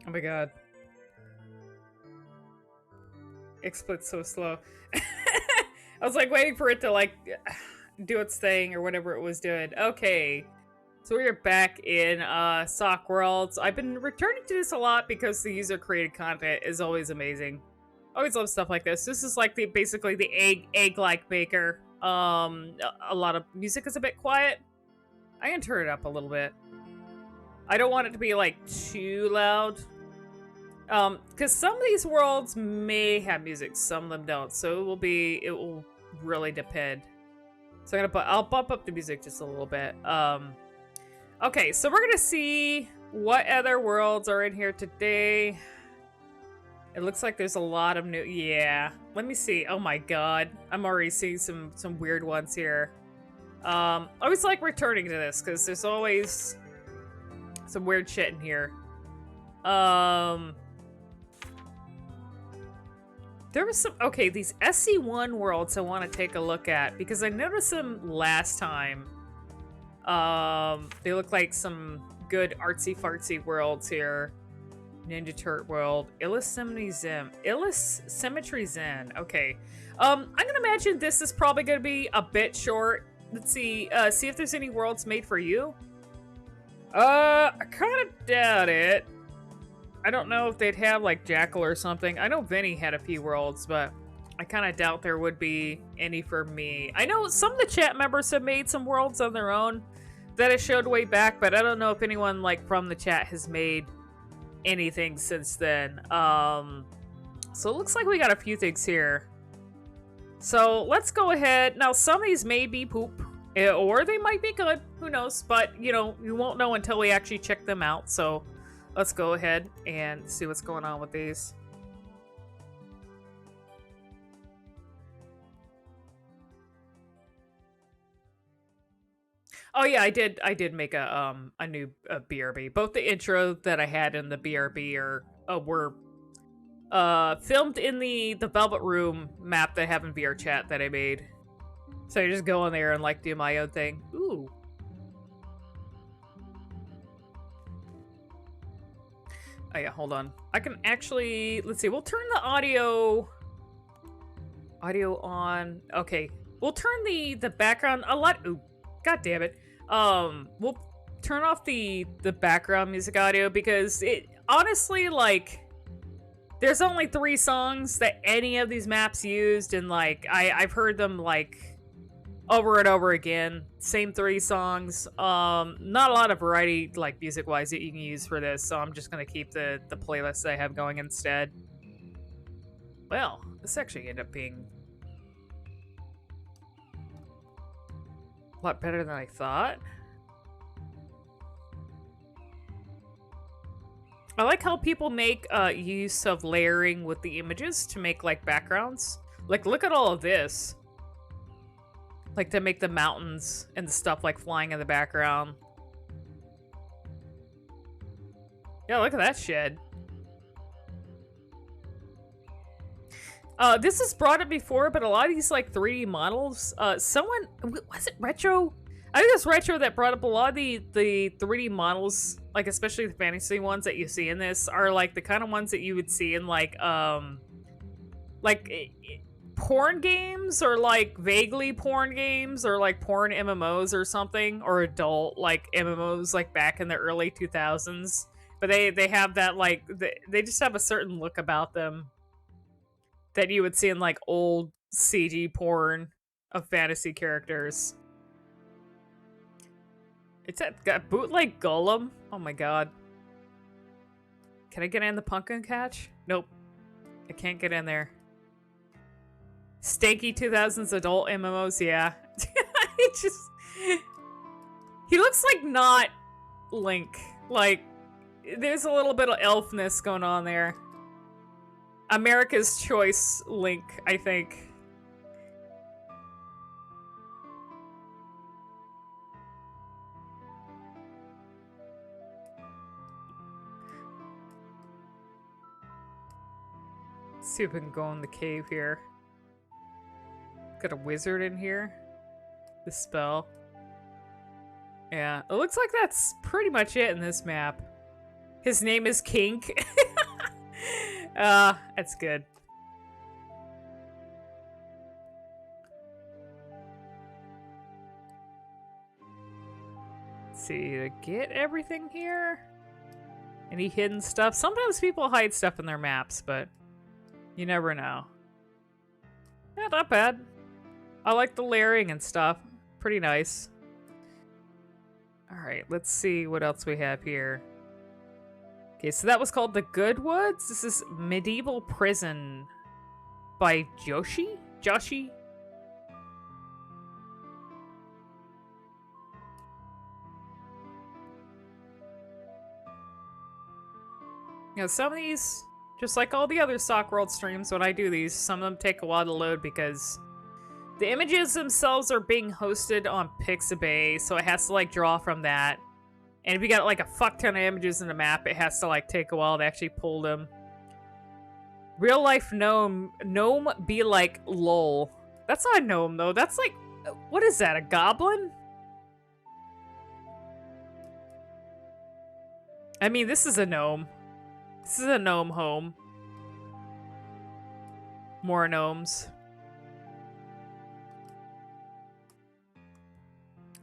Oh my god. XSplit's so slow. I was like waiting for it to like do its thing or whatever it was doing. Okay. So we're back in Sok-worlds. I've been returning to this a lot because the user created content is always amazing. Always love stuff like this. This is like basically the egg-like maker. A lot of music is a bit quiet. I can turn it up a little bit. I don't want it to be like too loud. Because some of these worlds may have music, some of them don't. So it will really depend. So I'll bump up the music just a little bit. Okay, so we're gonna see what other worlds are in here today. It looks like there's a lot of new, yeah. Let me see, oh my god. I'm already seeing some weird ones here. I always like returning to this, because there's always some weird shit in here. There was some, okay, these SC1 worlds I want to take a look at, because I noticed them last time. They look like some good artsy-fartsy worlds here. Ninja Turtle World, Ilusymmetry Zen. Okay. I'm gonna imagine this is probably gonna be a bit short. Let's see if there's any worlds made for you. I kind of doubt it. I don't know if they'd have like Jackal or something. I know Vinny had a few worlds, but I kind of doubt there would be any for me. I know some of the chat members have made some worlds on their own that I showed way back, but I don't know if anyone like from the chat has made anything since then. So it looks like we got a few things here. So let's go ahead. Now some of these may be poop, or they might be good. Who knows? But you know, you won't know until we actually check them out. So let's go ahead and see what's going on with these. Oh yeah, I did make a new BRB. Both the intro that I had and the BRB were filmed in the Velvet Room map that I have in VR chat that I made. So I just go in there and like do my own thing. Ooh. Oh yeah, hold on. I can actually, let's see, we'll turn the audio on. Okay. We'll turn the background a lot. Ooh, god damn it. We'll turn off the background music audio because it honestly, like, there's only 3 songs that any of these maps used, and like I've heard them like over and over again. Same 3 songs. Not a lot of variety, like music wise, that you can use for this, so I'm just gonna keep the playlist I have going instead. Well, this actually ended up being a lot better than I thought. I like how people make use of layering with the images to make like backgrounds. Like, look at all of this. Like to make the mountains and the stuff like flying in the background. Yeah, look at that shit. This has brought it before, but a lot of these like 3D models, someone, was it Retro? I think it's Retro that brought up a lot of the 3D models, like especially the fantasy ones that you see in this, are like the kind of ones that you would see in like porn games, or like vaguely porn games, or like porn MMOs or something, or adult like MMOs like back in the early 2000s. But they have that like, they just have a certain look about them that you would see in like old CG porn of fantasy characters. It's got bootleg Golem. Oh my god. Can I get in the pumpkin catch? Nope. I can't get in there. Stanky 2000s adult MMOs, yeah. It just... He looks like not Link. Like, there's a little bit of elfness going on there. America's Choice Link, I think. Let's see if we can go in the cave here. Got a wizard in here. The spell. Yeah, it looks like that's pretty much it in this map. His name is Kink. That's good. Let's see, to get everything here. Any hidden stuff? Sometimes people hide stuff in their maps, but you never know. Yeah, not bad. I like the layering and stuff. Pretty nice. Alright, let's see what else we have here. Okay, so that was called The Good Woods. This is Medieval Prison by Joshy? Joshy? You know, some of these, just like all the other Sok-worlds streams, when I do these, some of them take a while to load because the images themselves are being hosted on Pixabay, so it has to, like, draw from that. And if you got, like, a fuck ton of images in the map, it has to, like, take a while to actually pull them. Real life gnome. Gnome be like lol. That's not a gnome, though. That's like, what is that, a goblin? I mean, this is a gnome. This is a gnome home. More gnomes.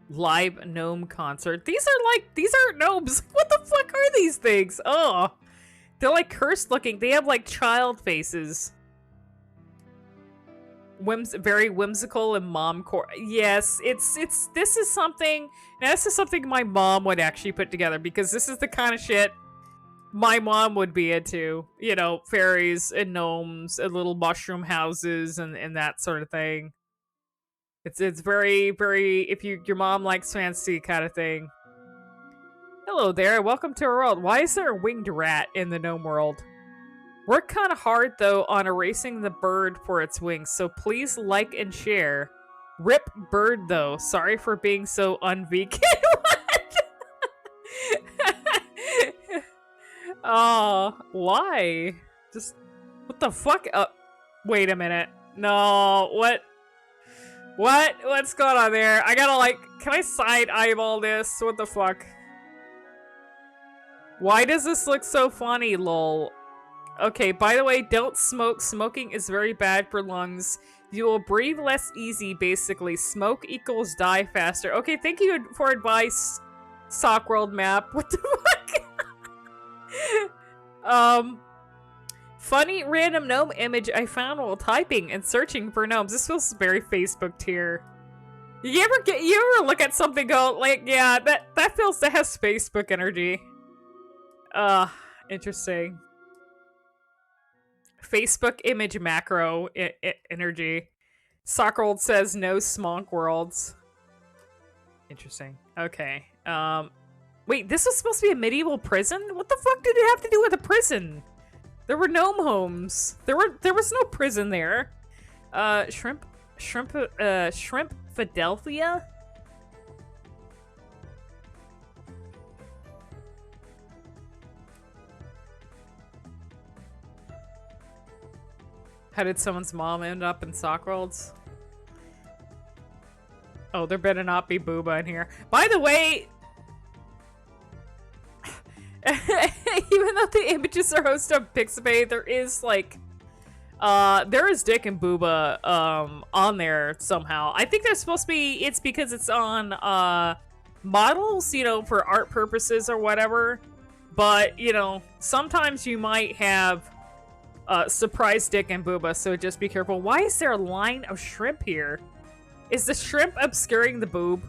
Live gnome concert. These aren't gnomes. What the fuck are these things? Oh, they're like cursed looking. They have like child faces. Very whimsical and momcore. Yes, this is something. Now this is something my mom would actually put together because this is the kind of shit my mom would be into. You know, fairies and gnomes and little mushroom houses and that sort of thing. It's very, very, if your mom likes fancy kind of thing. Hello there, welcome to our world. Why is there a winged rat in the gnome world? Work kind of hard, though, on erasing the bird for its wings, so please like and share. Rip bird, though. Sorry for being so un-vegan. Oh, why? Just, what the fuck? Wait a minute. No, what? What? What's going on there? I gotta, like, can I side eyeball this? What the fuck? Why does this look so funny, lol? Okay, by the way, don't smoke. Smoking is very bad for lungs. You will breathe less easy, basically. Smoke equals die faster. Okay, thank you for advice, Sok-world map. What the fuck? Funny random gnome image I found while typing and searching for gnomes. This feels very Facebook tier. You ever look at something go like, yeah, that has Facebook energy. Interesting. Facebook image macro energy. Sok-world says no smonk worlds. Interesting. Okay. Wait, this was supposed to be a medieval prison? What the fuck did it have to do with a prison? There were gnome homes. There was no prison there. Shrimpadelphia? How did someone's mom end up in Sok-worlds? Oh, there better not be booba in here. By the way, even though the images are hosted on Pixabay, there is like, there is Dick and Booba, on there somehow. I think there's supposed to be, it's because it's on, models, you know, for art purposes or whatever. But, you know, sometimes you might have, surprise Dick and Booba, so just be careful. Why is there a line of shrimp here? Is the shrimp obscuring the boob?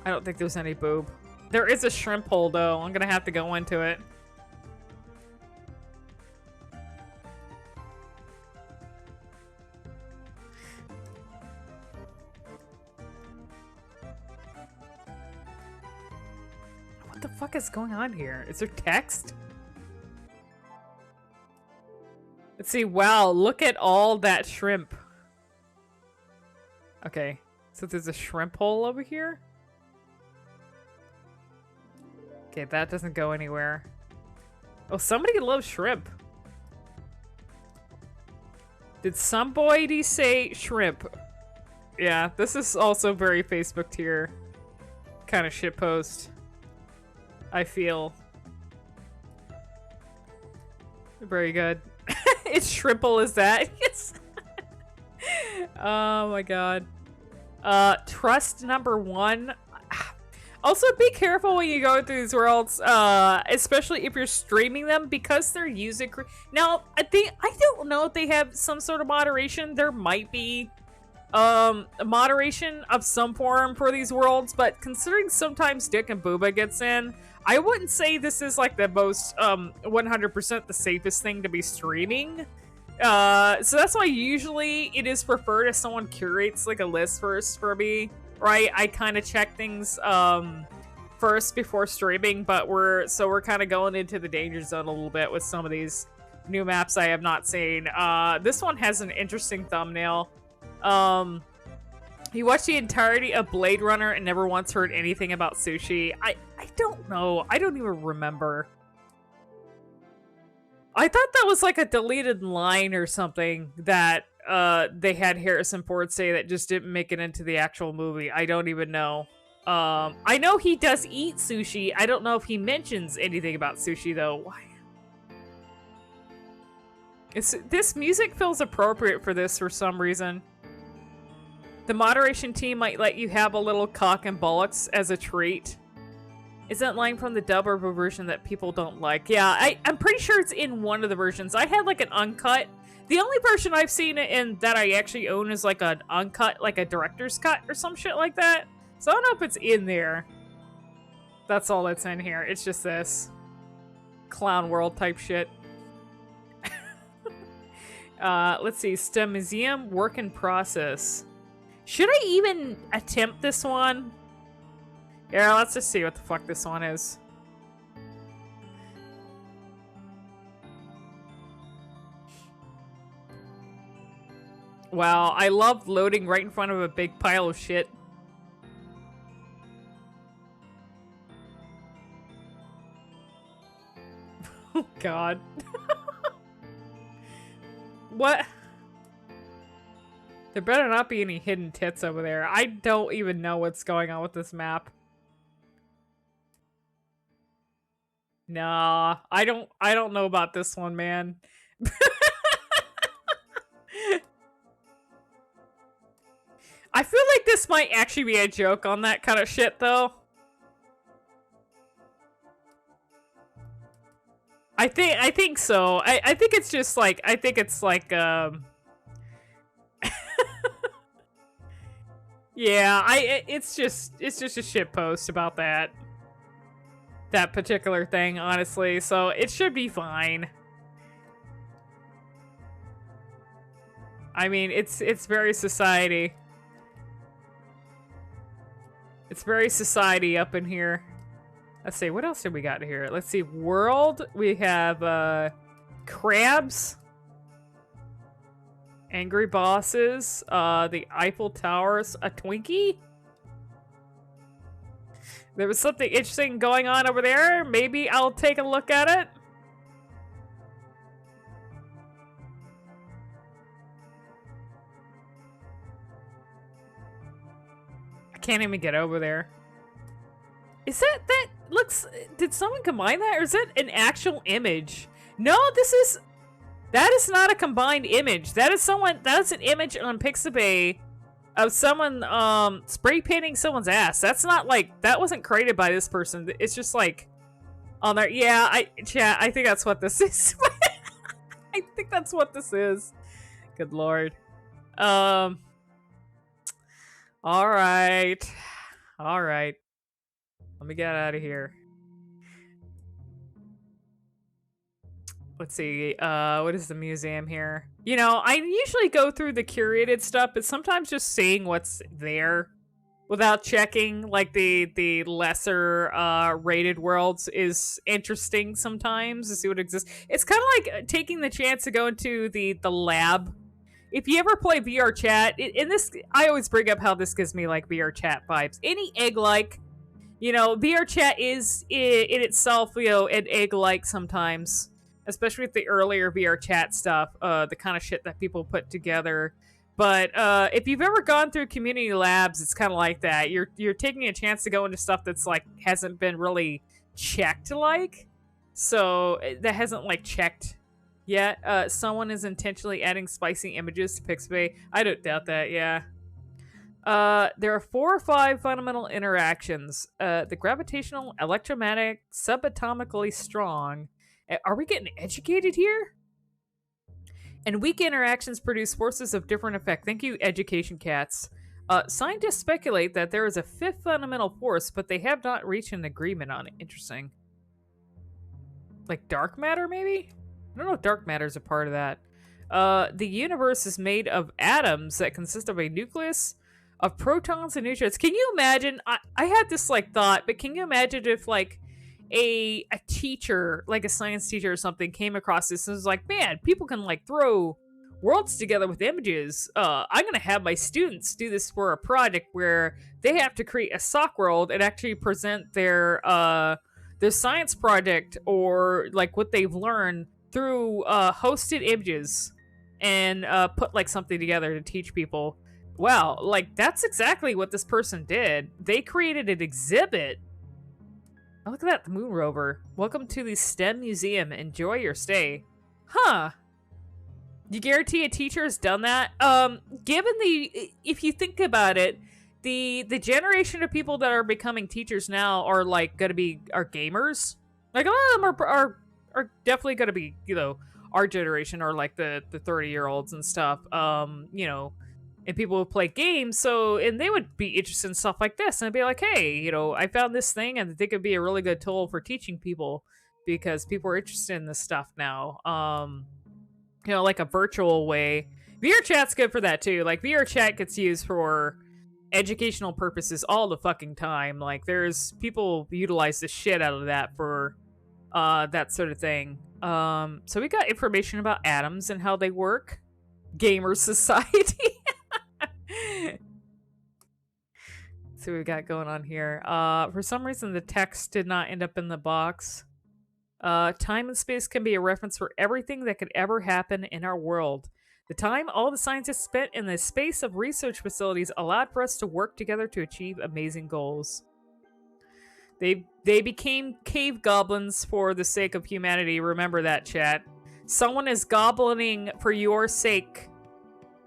I don't think there's any boob. There is a shrimp hole, though. I'm gonna have to go into it. What the fuck is going on here? Is there text? Let's see. Wow, look at all that shrimp. Okay, so there's a shrimp hole over here? Okay, that doesn't go anywhere. Oh, somebody loves shrimp. Did somebody say shrimp? Yeah, this is also very Facebook tier kind of shitpost. I feel. Very good. It's shrimple as that. Yes. Oh my god. Trust number 1. Also, be careful when you go through these worlds, especially if you're streaming them, because they're user. Now, I don't know if they have some sort of moderation. There might be a moderation of some form for these worlds, but considering sometimes Dick and Booba gets in, I wouldn't say this is like the most 100% the safest thing to be streaming. So that's why usually it is preferred if someone curates like a list first for me, right? I kind of check things first before streaming, but we're kind of going into the danger zone a little bit with some of these new maps I have not seen. This one has an interesting thumbnail. You watched the entirety of Blade Runner and never once heard anything about sushi. I don't know. I don't even remember. I thought that was like a deleted line or something that they had Harrison Ford say that just didn't make it into the actual movie. I don't even know. I know he does eat sushi. I don't know if he mentions anything about sushi though. Why? This music feels appropriate for this for some reason. The moderation team might let you have a little cock and bollocks as a treat. Is that line from the dub or version that people don't like? Yeah, I'm pretty sure it's in one of the versions. I had like an uncut. The only version I've seen it in that I actually own is like an uncut, like a director's cut or some shit like that. So I don't know if it's in there. That's all that's in here. It's just this clown world type shit. Let's see. Stemuseum work in process. Should I even attempt this one? Yeah, let's just see what the fuck this one is. Wow, I love loading right in front of a big pile of shit. Oh god. What? There better not be any hidden tits over there. I don't even know what's going on with this map. Nah, I don't know about this one, man. I feel like this might actually be a joke on that kind of shit, though. I think so. I think it's just like, I think it's like, yeah, it's just a shit post about that particular thing, honestly. So it should be fine. I mean, it's very society. It's very society up in here. Let's see, what else did we got here? Let's see, world. We have crabs. Angry bosses. The Eiffel Towers. A Twinkie? There was something interesting going on over there. Maybe I'll take a look at it. I can't even get over there. Is that looks, did someone combine that, or is that an actual image? No, that is not a combined image. That is an image on Pixabay of someone spray painting someone's ass. That's not like, that wasn't created by this person. It's just like on there. Yeah, I think that's what this is. I think that's what this is. Good lord. All right. Let me get out of here. Let's see, what is the museum here? You know, I usually go through the curated stuff, but sometimes just seeing what's there without checking, like the lesser rated worlds, is interesting sometimes to see what exists. It's kind of like taking the chance to go into the lab. If you ever play VR chat, in this, I always bring up how this gives me like VR chat vibes. Any egg-like, you know, VR chat is in itself, you know, an egg-like sometimes. Especially with the earlier VR chat stuff, the kind of shit that people put together. But if you've ever gone through community labs, it's kind of like that. You're taking a chance to go into stuff that's like hasn't been really checked, like, so that hasn't like checked Yeah, someone is intentionally adding spicy images to Pixabay. I don't doubt that, yeah. There are 4 or 5 fundamental interactions. The gravitational, electromagnetic, subatomically strong. Are we getting educated here? And weak interactions produce forces of different effect. Thank you, education cats. Scientists speculate that there is a 5th fundamental force, but they have not reached an agreement on it. Interesting. Like dark matter, maybe? I don't know if dark matter is a part of that. The universe is made of atoms that consist of a nucleus of protons and neutrons. Can you imagine? I had this like thought, but can you imagine if like a teacher, like a science teacher or something, came across this and was like, man, people can like throw worlds together with images. I'm gonna have my students do this for a project where they have to create a sock world and actually present their science project or like what they've learned through hosted images and put like something together to teach people. Wow, like that's exactly what this person did. They created an exhibit. Oh, look at that, the moon rover. Welcome to the STEM Museum. Enjoy your stay. Huh. You guarantee a teacher has done that? Given if you think about it, the generation of people that are becoming teachers now are like gonna be gamers. Like a lot of them are definitely gonna be, you know, our generation or like the 30-year-olds and stuff. You know, and people would play games, so and they would be interested in stuff like this, and I'd be like, hey, you know, I found this thing and I think it'd be a really good tool for teaching people because people are interested in this stuff now. You know, like a virtual way. VR chat's good for that too. Like VR chat gets used for educational purposes all the fucking time. Like there's people utilize the shit out of that for that sort of thing. So we got information about atoms and how they work. Gamer society. See what we got going on here. For some reason the text did not end up in the box. Time and space can be a reference for everything that could ever happen in our world. The time all the scientists spent in the space of research facilities allowed for us to work together to achieve amazing goals. They became cave goblins for the sake of humanity. Remember that, chat. Someone is goblining for your sake.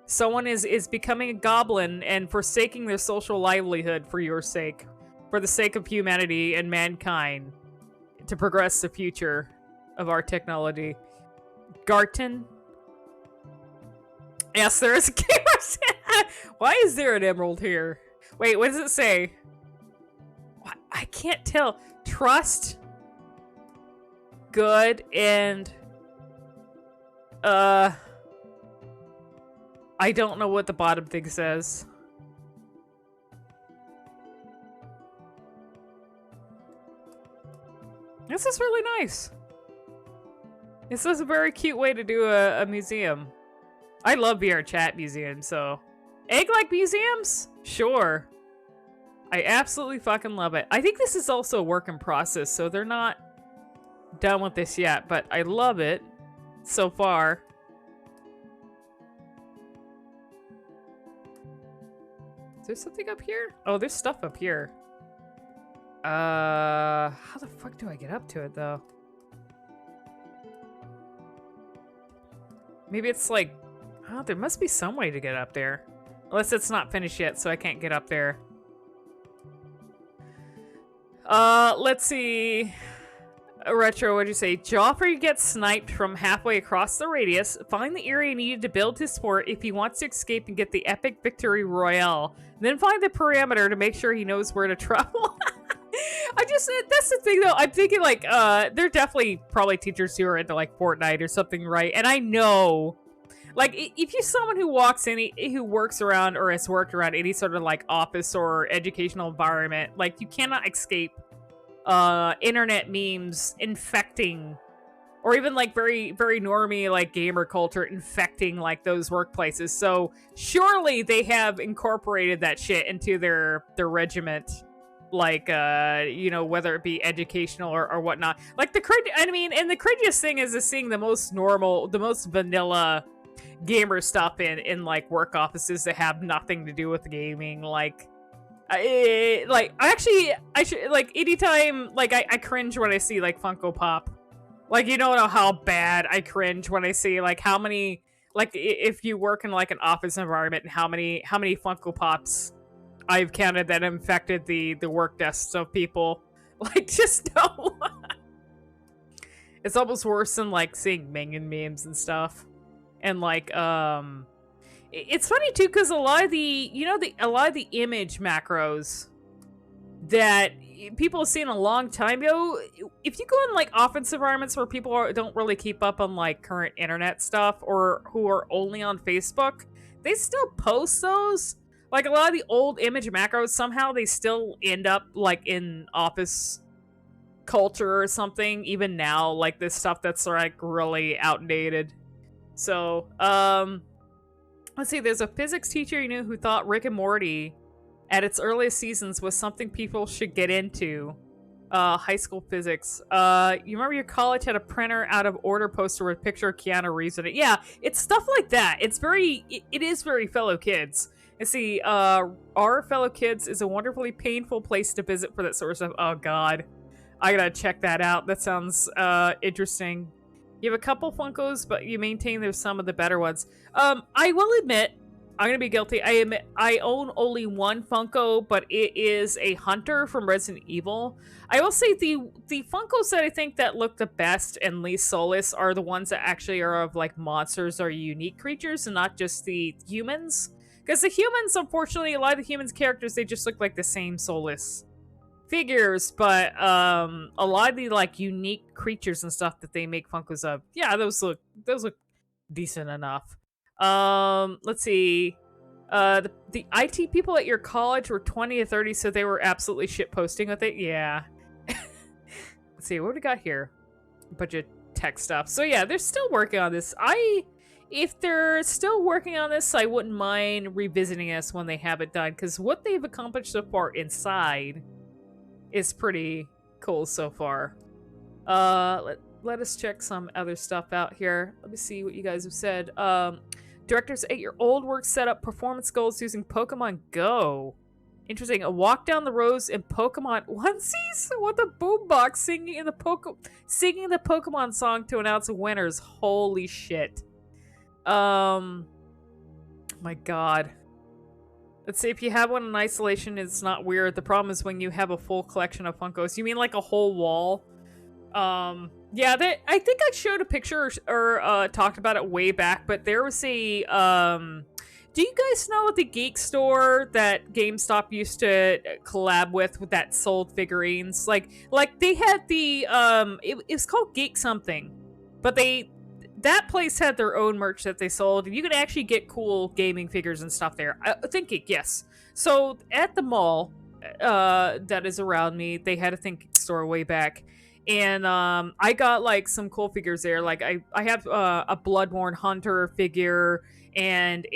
Someone is becoming a goblin and forsaking their social livelihood for your sake. For the sake of humanity and mankind. To progress the future of our technology. Garten. Yes, there is a gamer. Why is there an emerald here? Wait, what does it say? I can't tell. Trust. Good and... I don't know what the bottom thing says. This is really nice. This is a very cute way to do a museum. I love VR chat museums, so... Egg-like museums? Sure. I absolutely fucking love it. I think this is also a work in process, so they're not done with this yet, but I love it so far. Is there something up here? Oh, there's stuff up here. How the fuck do I get up to it, though? Maybe it's like... Oh, there must be some way to get up there. Unless it's not finished yet, so I can't get up there. Let's see... Retro, what'd you say? Joffrey gets sniped from halfway across the radius. Find the area needed to build his fort if he wants to escape and get the epic victory royale. Then find the parameter to make sure he knows where to travel. That's the thing though, I'm thinking like, they're definitely probably teachers who are into like Fortnite or something, right? And I know, like, if you're someone who who works around or has worked around any sort of like office or educational environment, like you cannot escape internet memes infecting, or even like very, very normie like gamer culture infecting like those workplaces. So surely they have incorporated that shit into their regiment. Like, you know, whether it be educational or whatnot. Like the cringiest thing is seeing the most normal, the most vanilla gamer stuff in like work offices that have nothing to do with gaming. Like, I should, like, anytime, like, I cringe when I see like Funko Pop Like, you don't know how bad I cringe when I see, like, how many, like, if you work in, like, an office environment, and how many Funko Pops I've counted that infected the work desks of people. Like, just no. It's almost worse than, like, seeing Minion memes and stuff. And, like, it's funny, too, because a lot of the, a lot of the image macros that people have seen a long time ago, if you go in, like, office environments where people don't really keep up on, like, current internet stuff, or who are only on Facebook, they still post those. Like, a lot of the old image macros, somehow they still end up, like, in office culture or something, even now, like, this stuff that's, like, really outdated. So, let's see, there's a physics teacher you knew who thought Rick and Morty at its earliest seasons was something people should get into. High school physics. You remember your college had a printer out of order poster with a picture of Keanu Reeves in it? Yeah, it's stuff like that. It is very fellow kids. And see, our fellow kids is a wonderfully painful place to visit for that sort of stuff. Oh god. I gotta check that out. That sounds, interesting. You have a couple Funkos, but you maintain there's some of the better ones. I will admit, I'm gonna be guilty. I admit I own only one Funko, but it is a Hunter from Resident Evil. I will say the Funkos that I think that look the best and least soulless are the ones that actually are of, like, monsters or unique creatures and not just the humans. Because the humans, unfortunately, a lot of the humans characters, they just look like the same soulless figures, but a lot of the, like, unique creatures and stuff that they make Funkos of, yeah, those look decent enough. Let's see. The IT people at your college were 20 to 30, so they were absolutely shit posting with it. Yeah. Let's see, what do we got here? A bunch of tech stuff. So yeah, they're still working on this. If they're still working on this, I wouldn't mind revisiting this when they have it done, because what they've accomplished so far inside is pretty cool so far. Let us check some other stuff out here. Let me see what you guys have said. Directors at your old work set up performance goals using Pokemon Go. Interesting. A walk down the rows in Pokemon onesies with a boombox singing the Pokemon song to announce winners. Holy shit. My god. Let's see, if you have one in isolation, it's not weird. The problem is when you have a full collection of Funkos. You mean like a whole wall? Yeah, I think I showed a picture or talked about it way back, but there was a, do you guys know the geek store that GameStop used to collab with that sold figurines? Like they had the, it was called Geek something, but that place had their own merch that they sold, and you could actually get cool gaming figures and stuff there. ThinkGeek, yes. So at the mall that is around me, they had a ThinkGeek store way back, and I got, like, some cool figures there. Like I have a Bloodborne Hunter figure and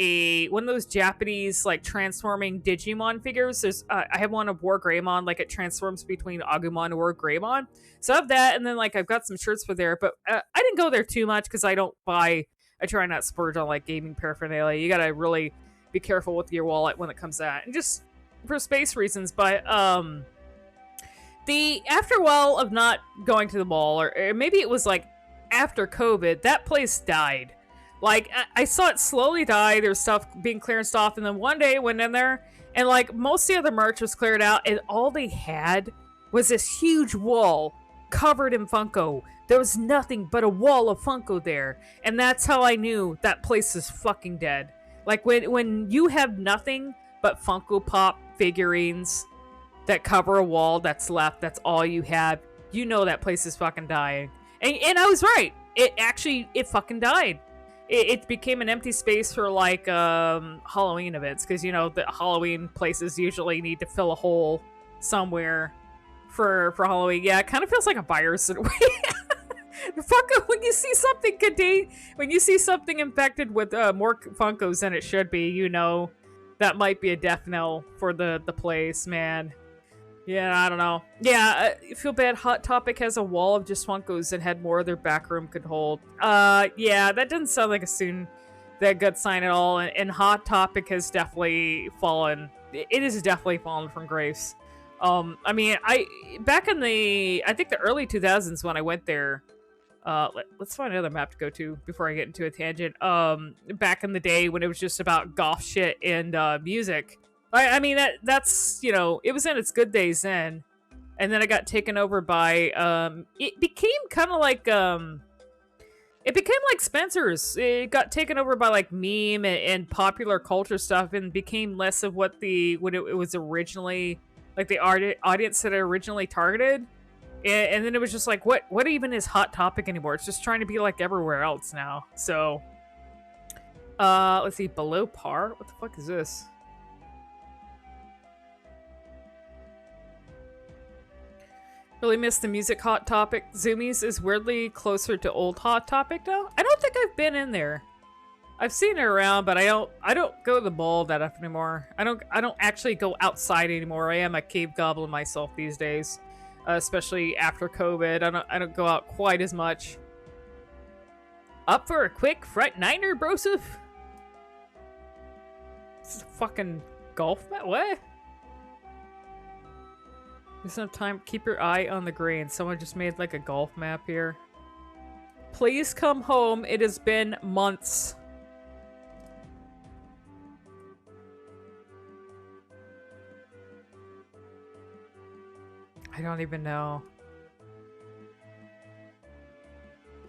one of those Japanese, like, transforming Digimon figures. There's I have one of War Greymon, like, it transforms between Agumon and War Greymon. So I have that, and then, like, I've got some shirts for there, but I didn't go there too much because I try not to splurge on, like, gaming paraphernalia. You gotta really be careful with your wallet when it comes to that, and just for space reasons. But after a while of not going to the mall, or maybe it was, like, after COVID, that place died. Like, I saw it slowly die. There was stuff being clearanced off, and then one day I went in there, and, like, most of the other merch was cleared out, and all they had was this huge wall covered in Funko. There was nothing but a wall of Funko there, and that's how I knew that place is fucking dead. Like, when you have nothing but Funko Pop figurines that cover a wall that's left, that's all you have, you know that place is fucking dying. And I was right. It fucking died. It became an empty space for, like, Halloween events, because, you know, the Halloween places usually need to fill a hole somewhere for Halloween. Yeah, it kind of feels like a virus in a way. Funko, when you see something infected with more Funkos than it should be, you know that might be a death knell for the place, man. Yeah, I don't know. Yeah, I feel bad. Hot Topic has a wall of just Funkos and had more their back room could hold. Yeah, that doesn't sound like that good sign at all. And Hot Topic has definitely fallen. It has definitely fallen from grace. I mean, back in I think the early 2000s when I went there, Let's find another map to go to before I get into a tangent. Back in the day when it was just about goth shit and music. I mean that's you know, it was in its good days then, and then it got taken over by it became kind of like it became like Spencer's. It got taken over by like meme and popular culture stuff, and became less of what it was originally, like the audience that it originally targeted. And then it was just like, what even is Hot Topic anymore? It's just trying to be like everywhere else now. So, let's see, below par? What the fuck is this? Really miss the music Hot Topic. Zoomies is weirdly closer to old Hot Topic though. I don't think I've been in there. I've seen it around, but I don't go to the mall that often anymore. I don't actually go outside anymore. I am a cave goblin myself these days. Especially after COVID. I don't go out quite as much. Up for a quick front niner, brosif? This is a fucking golf map? What? There's no time. Keep your eye on the green. Someone just made like a golf map here. Please come home. It has been months. I don't even know.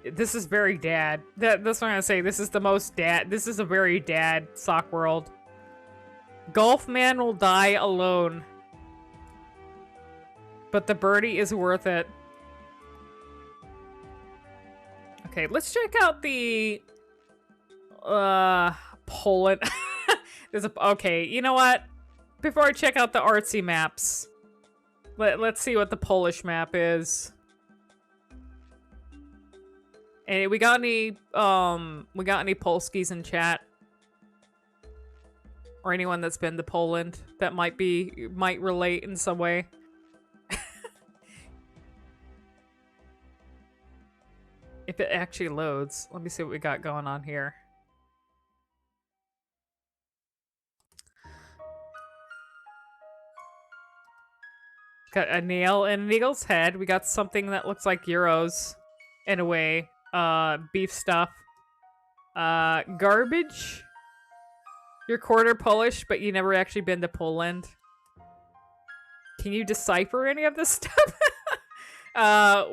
This is very dad. That's what I'm gonna say. This is the most dad. This is a very dad Sok-world. Golf man will die alone. But the birdie is worth it. Okay, let's check out the Poland. Okay, you know what? Before I check out the artsy maps, let's see what the Polish map is. And we got any Polskis in chat? Or anyone that's been to Poland that might relate in some way? If it actually loads. Let me see what we got going on here. Got a nail in an eagle's head. We got something that looks like euros in a way. Beef stuff. Garbage. You're quarter Polish, but you never actually been to Poland. Can you decipher any of this stuff?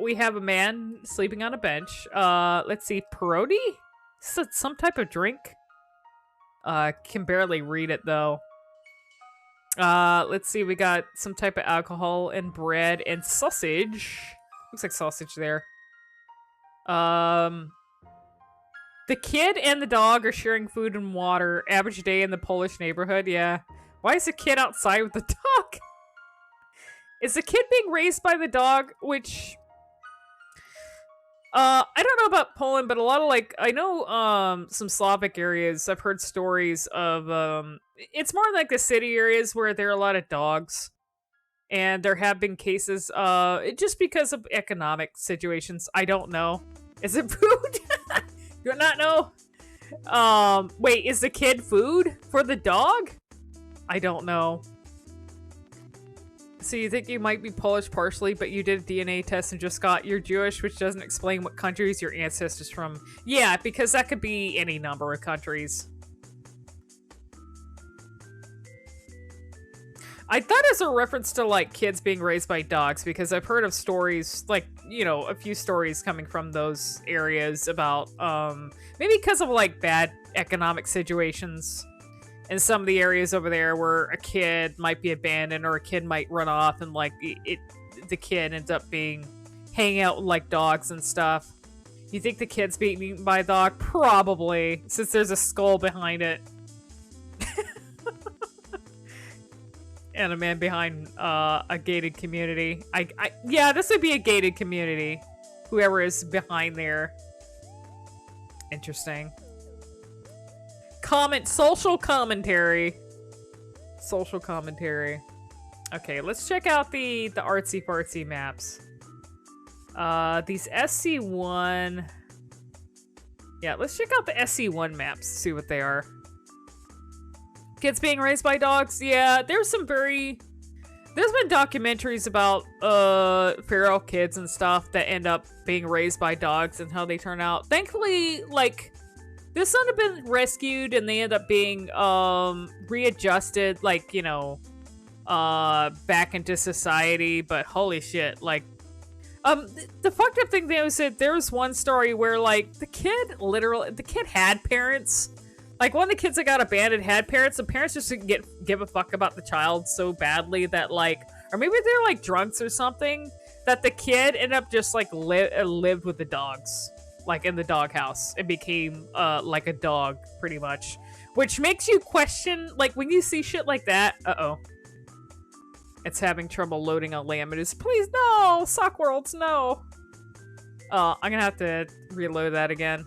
We have a man sleeping on a bench. Let's see, pierogi? Is it some type of drink? Can barely read it though. Let's see, we got some type of alcohol and bread and sausage. Looks like sausage there. The kid and the dog are sharing food and water. Average day in the Polish neighborhood, yeah. Why is the kid outside with the dog? Is the kid being raised by the dog? Which, I don't know about Poland, but a lot of I know, some Slavic areas, I've heard stories of, it's more like the city areas where there are a lot of dogs. And there have been cases, just because of economic situations. I don't know. Is it food? Do I not know? Wait, is the kid food for the dog? I don't know. So you think you might be Polish partially, but you did a DNA test and just got you're Jewish, which doesn't explain what countries your ancestors from. Yeah, because that could be any number of countries. I thought it was a reference to, kids being raised by dogs, because I've heard of stories, a few stories coming from those areas about, maybe because of, bad economic situations in some of the areas over there where a kid might be abandoned or a kid might run off and, the kid ends up hanging out with, dogs and stuff. You think the kid's being eaten by a dog? Probably, since there's a skull behind it. And a man behind a gated community. Yeah, this would be a gated community. Whoever is behind there. Interesting. Social commentary. Social commentary. Okay, let's check out the artsy fartsy maps. These SC1. Yeah, let's check out the SC1 maps. See what they are. Kids being raised by dogs? Yeah, there's there's been documentaries about feral kids and stuff that end up being raised by dogs and how they turn out. Thankfully, like, this son have been rescued and they end up being readjusted, like, you know, back into society. But holy shit, like, the fucked up thing though is that there was one story where, like, the kid had parents. Like, one of the kids that got abandoned had parents. The parents just didn't give a fuck about the child so badly that, like, or maybe they're like drunks or something, that the kid ended up just like lived with the dogs, like in the doghouse, and became like a dog pretty much, which makes you question, like, when you see shit like that. It's having trouble loading on Lamidas. Please, no! Sok-worlds, no! I'm gonna have to reload that again.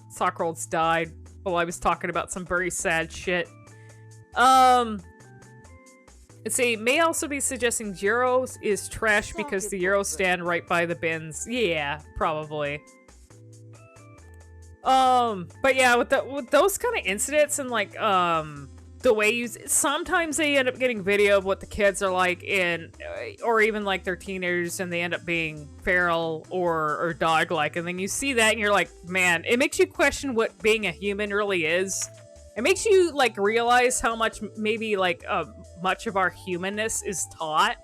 Sok-worlds died while I was talking about some very sad shit. Let's see, may also be suggesting Euros is trash because the Euros stand right by the bins. Yeah, probably. But yeah, with those kind of incidents and, like, the way you sometimes they end up getting video of what the kids are like in, or even like they're teenagers and they end up being feral or dog-like, and then you see that and you're like, man, it makes you question what being a human really is. It makes you, like, realize how much maybe, like, much of our humanness is taught.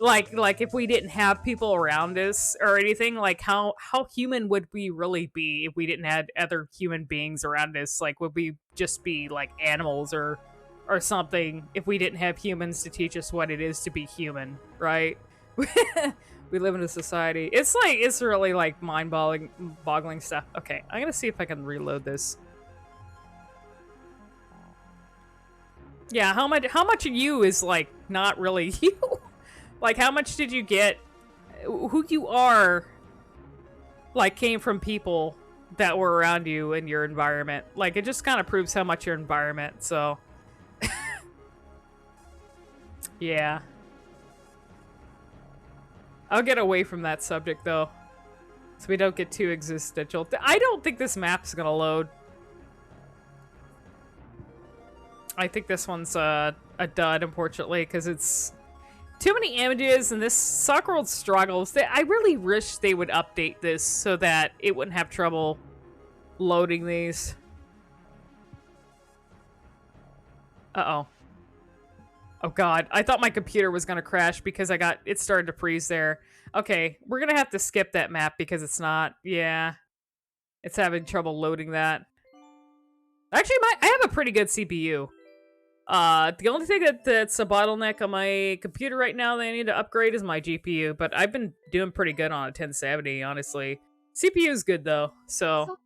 Like if we didn't have people around us or anything, like how human would we really be if we didn't have other human beings around us? Like, would we just be like animals or something if we didn't have humans to teach us what it is to be human, right? We live in a society. It's like, it's really like mind-boggling stuff. Okay, I'm gonna see if I can reload this. Yeah, how much of you is like not really you? Like, how much did you get? Who you are, like, came from people that were around you in your environment. Like, it just kind of proves how much your environment, so. Yeah. I'll get away from that subject, though, so we don't get too existential. I don't think this map's gonna load. I think this one's a dud, unfortunately, because it's too many images, and this Sok-worlds struggles. I really wish they would update this so that it wouldn't have trouble loading these. Uh-oh. Oh god, I thought my computer was gonna crash because it started to freeze there. Okay, we're gonna have to skip that map because it's not, yeah. It's having trouble loading that. Actually, I have a pretty good CPU. The only thing that's a bottleneck on my computer right now that I need to upgrade is my GPU, but I've been doing pretty good on a 1070, honestly. CPU is good though, so.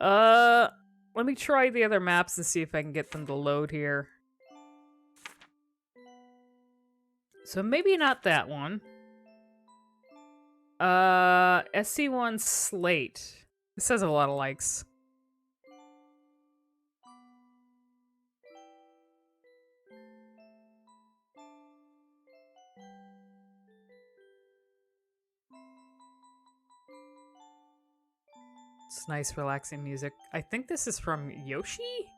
Let me try the other maps and see if I can get them to load here. So maybe not that one. SC1 Slate. This has a lot of likes. It's nice, relaxing music. I think this is from Yoshi?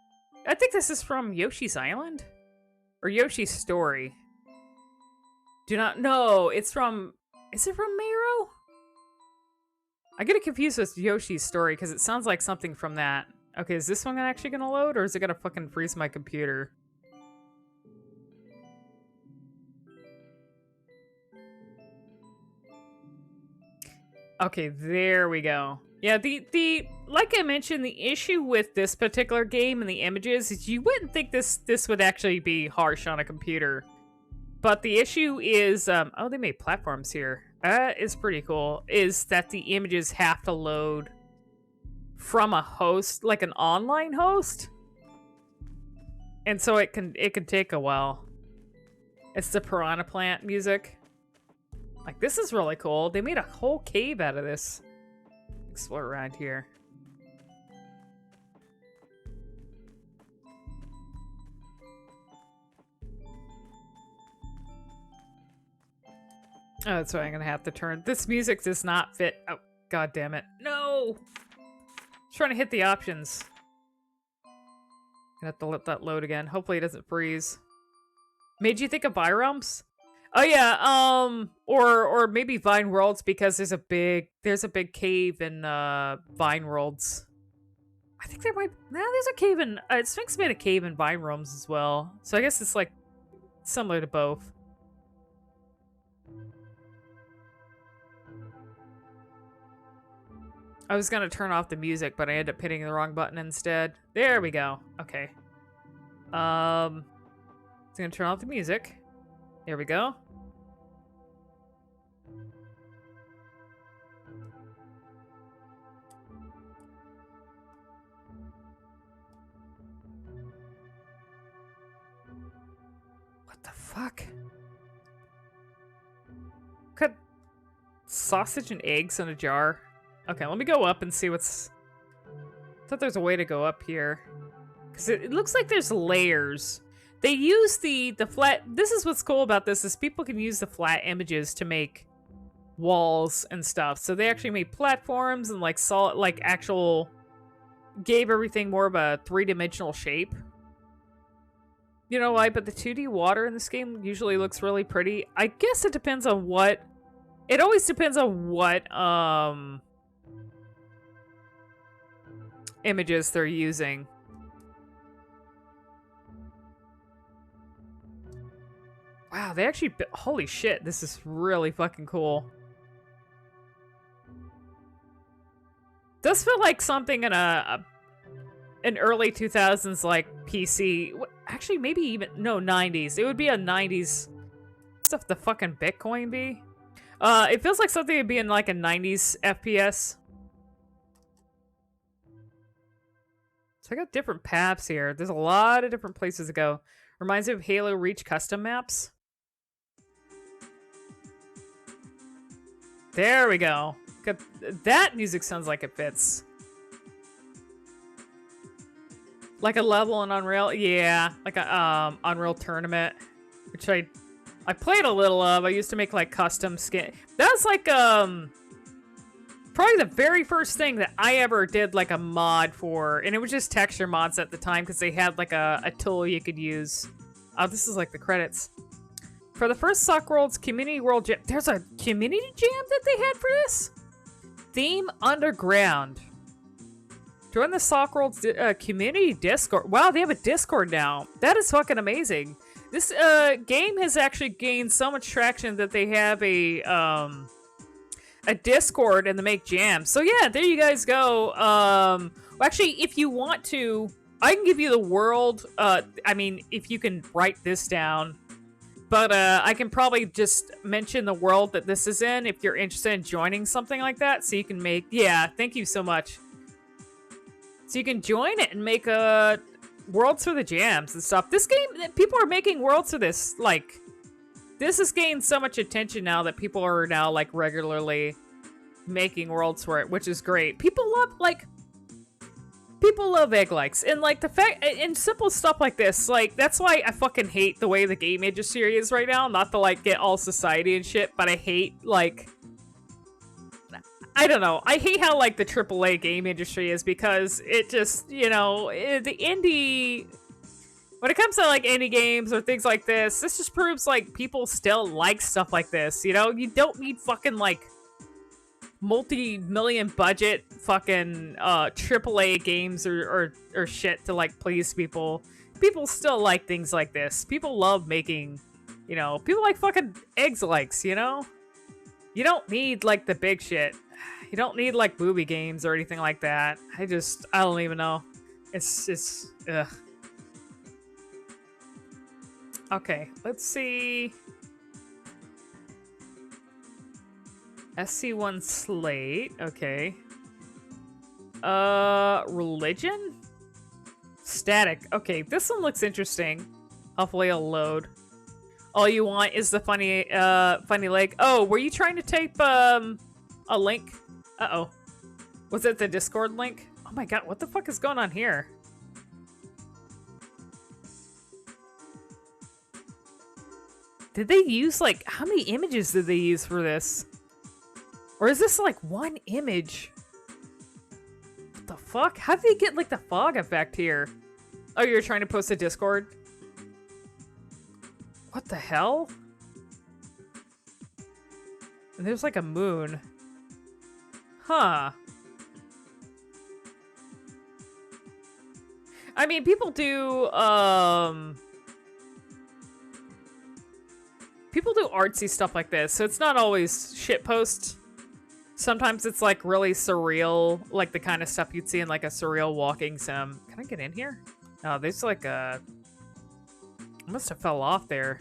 I think this is from Yoshi's Island? Or Yoshi's Story. Do not know. It's from... Is it from Mayro? I get it confused with Yoshi's Story because it sounds like something from that. Okay, is this one actually gonna load, or is it gonna fucking freeze my computer? Okay, there we go. Yeah, like I mentioned, the issue with this particular game and the images is you wouldn't think this would actually be harsh on a computer. But the issue is, oh, they made platforms here. It's pretty cool. Is that the images have to load from a host, like an online host? And so it can take a while. It's the piranha plant music. Like, this is really cool. They made a whole cave out of this. Explore around here. Oh, that's why I'm gonna have to turn. This music does not fit. Oh, god damn it. No! I'm trying to hit the options. Gonna have to let that load again. Hopefully it doesn't freeze. Made you think of biomes? Oh yeah, or maybe Vine Worlds because there's a big cave in Vine Worlds. I think there might there's a cave in Sphinx made a cave in Vine Realms as well. So I guess it's like similar to both. I was gonna turn off the music, but I ended up hitting the wrong button instead. There we go. Okay. It's gonna turn off the music. There we go. What the fuck? Cut sausage and eggs in a jar. Okay, let me go up and see what's... I thought there's a way to go up here. Because it looks like there's layers. They use the flat... This is what's cool about this, is people can use the flat images to make walls and stuff. So they actually made platforms and like solid, like actual... Gave everything more of a three-dimensional shape. You know why? But the 2D water in this game usually looks really pretty. I guess it depends on what... It always depends on what, images they're using. Wow, they actually... Holy shit, this is really fucking cool. Does feel like something in an early 2000s, like, PC. Actually, maybe even... No, 90s. It would be a 90s... Stuff the fucking Bitcoin be? It feels like something would be in, like, a 90s FPS. So I got different paths here. There's a lot of different places to go. Reminds me of Halo Reach custom maps. There we go. That music sounds like it fits. Like a level in Unreal? Yeah. Like a Unreal Tournament. Which I played a little of. I used to make like custom skin. That's like probably the very first thing that I ever did like a mod for, and it was just texture mods at the time because they had like a tool you could use. Oh, this is like the credits. For the first Sok-worlds Community World Jam. There's a community jam that they had for this? Theme Underground. Join the Sok-worlds community Discord. Wow, they have a Discord now. That is fucking amazing. This game has actually gained so much traction that they have a Discord and they make jams. So yeah, there you guys go. Well, actually, if you want to, I can give you the world. I mean, if you can write this down. But I can probably just mention the world that this is in if you're interested in joining something like that. So you can make... Yeah, thank you so much. So you can join it and make worlds for the jams and stuff. This game, people are making worlds for this. Like, this has gained so much attention now that people are now, like, regularly making worlds for it, which is great. People love, like... People love egg likes, and like the fact, and simple stuff like this, like that's why I fucking hate the way the game industry is right now. Not to like get all society and shit, but I hate like, I don't know. I hate how like the AAA game industry is because it just, you know, the indie. When it comes to like indie games or things like this just proves like people still like stuff like this. You know, you don't need fucking like multi-million budget fucking AAA games or shit to like please people. People still like things like this. People love making, you know, people like fucking eggs likes, you know? You don't need like the big shit. You don't need like movie games or anything like that. I don't even know. It's ugh. Okay, let's see. SC1 Slate, okay. Religion? Static. Okay, this one looks interesting. Hopefully it'll load. All you want is the funny leg. Oh, were you trying to type, a link? Uh-oh. Was it the Discord link? Oh my god, what the fuck is going on here? Did they use, like, how many images did they use for this? Or is this like one image? What the fuck? How did they get like the fog effect here? Oh, you're trying to post a Discord? What the hell? And there's like a moon. Huh. I mean, people do artsy stuff like this, so it's not always shitpost. Sometimes it's like really surreal, like the kind of stuff you'd see in like a surreal walking sim. Can I get in here? Oh, there's like a... I must have fell off there.